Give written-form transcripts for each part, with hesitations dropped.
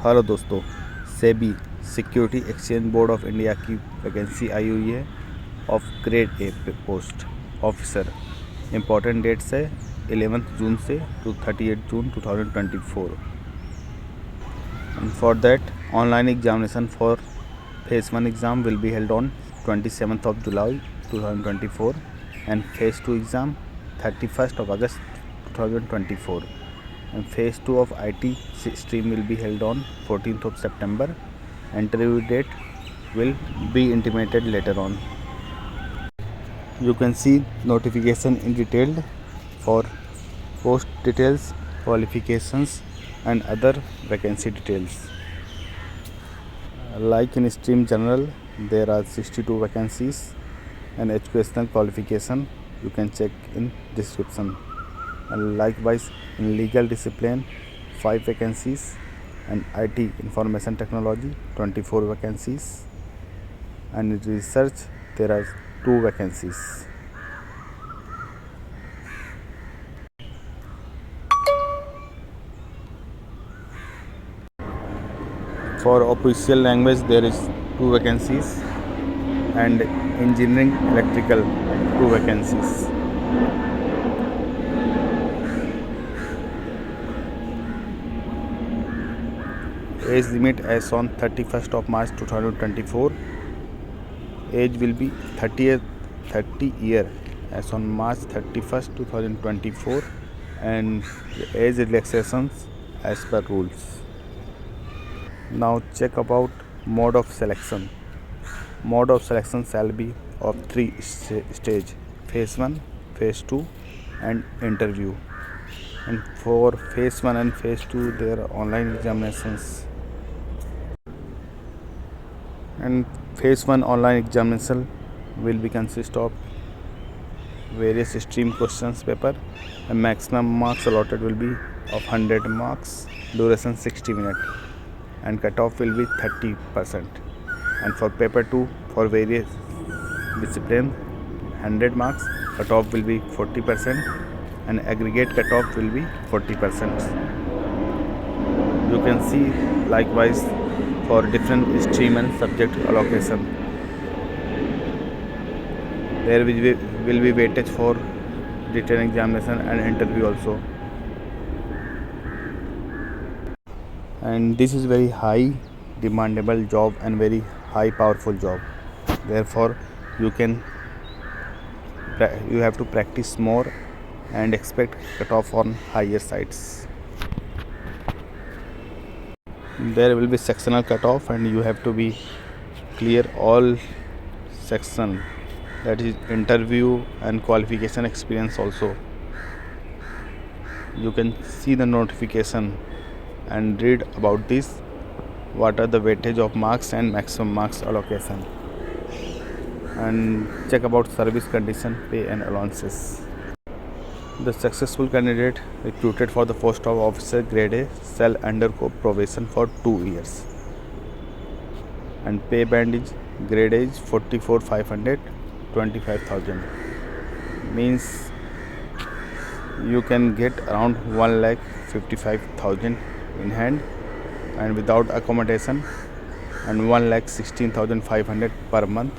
Hello दोस्तों, SEBI security exchange board of India की vacancy आई हुई है ऑफ ग्रेड ए पे पोस्ट ऑफिसर। इम्पॉर्टेंट डेट्स है 11 जून से to 38 June 2024। And for that online examination for phase 1 exam will be held on 27th of July 2024 and phase 2 exam 31st of August 2024. And phase 2 of IT stream will be held on 14th of September. Interview date will be intimated later on. You can see notification in detail for post details, qualifications and other vacancy details. Like in stream general, there are 62 vacancies and educational qualification you can check in description. And likewise in legal discipline 5 vacancies and IT information technology 24 vacancies, and in research there are 2 vacancies. For official language there is 2 vacancies and engineering electrical 2 vacancies. Age limit as on 31st of March 2024. Age will be 30 year as on March 31st 2024, and age relaxations as per rules. Now check about mode of selection. Mode of selection shall be of 3 stage: phase 1, phase 2 and interview. And for phase 1 and phase 2 there are online examinations. And phase 1 online examination will be consist of various stream questions paper, and maximum marks allotted will be of 100 marks, duration 60 minutes, and cutoff will be 30%. And for paper 2 for various discipline 100 marks, cutoff will be 40% and aggregate cutoff will be 40%. You can see likewise for different stream and subject allocation. There will be weightage for written examination and interview also. And this is very high demandable job and very high powerful job. Therefore you have to practice more and expect cutoff on higher sides. There will be sectional cutoff and you have to be clear all section, that is interview and qualification experience also. You can see the notification and read about this, what are the weightage of marks and maximum marks allocation, and check about service condition, pay and allowances. The successful candidate recruited for the post of officer grade A shall undergo probation for 2 years. And pay band is grade A is 44,500, 25,000. Means you can get around 1,55,000 in hand and without accommodation, and 1,16,500 per month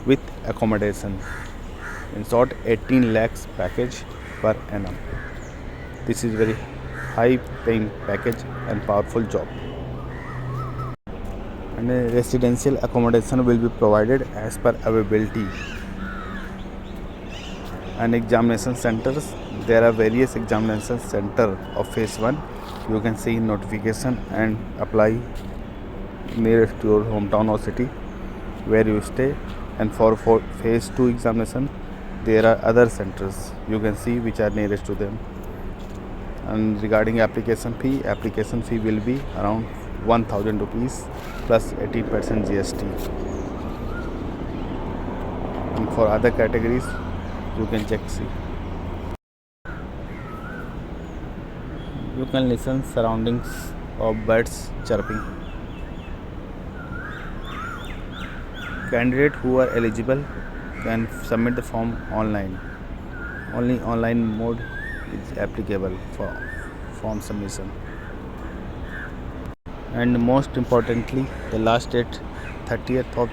with accommodation. In short, 18 lakhs package per annum. This is very high paying package and powerful job. And residential accommodation will be provided as per availability. And examination centers, there are various examination center of phase 1. You can see notification and apply nearest to your hometown or city where you stay. And for phase 2 examination there are other centers, you can see which are nearest to them. And regarding application fee will be around 1,000 rupees plus 18% GST. And for other categories you can check. See, you can listen surroundings of birds chirping. Candidate who are eligible can submit the form online. Only online mode is applicable for form submission. and most importantly the last date 30th of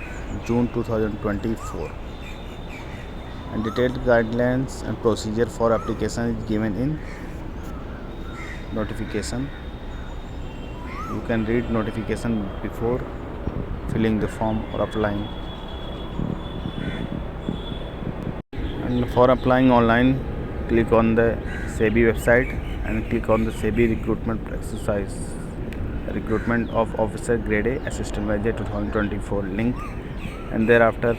June 2024, and detailed guidelines and procedure for application is given in notification. You can read notification before filling the form or applying. And for applying online, click on the SEBI website and click on the SEBI recruitment exercise, recruitment of officer grade A assistant manager 2024 link, and thereafter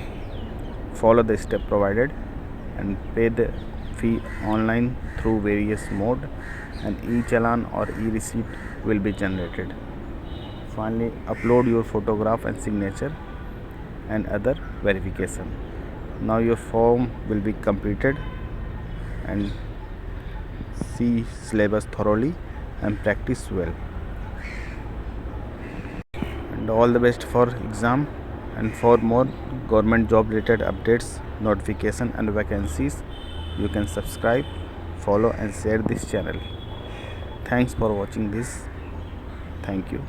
follow the step provided and pay the fee online through various mode, and e-challan or e-receipt will be generated. Finally, upload your photograph and signature and other verification. Now your form will be completed, and see syllabus thoroughly and practice well. And all the best for exam. And for more government job related updates, notification and vacancies, you can subscribe, follow and share this channel. Thanks for watching this. Thank you.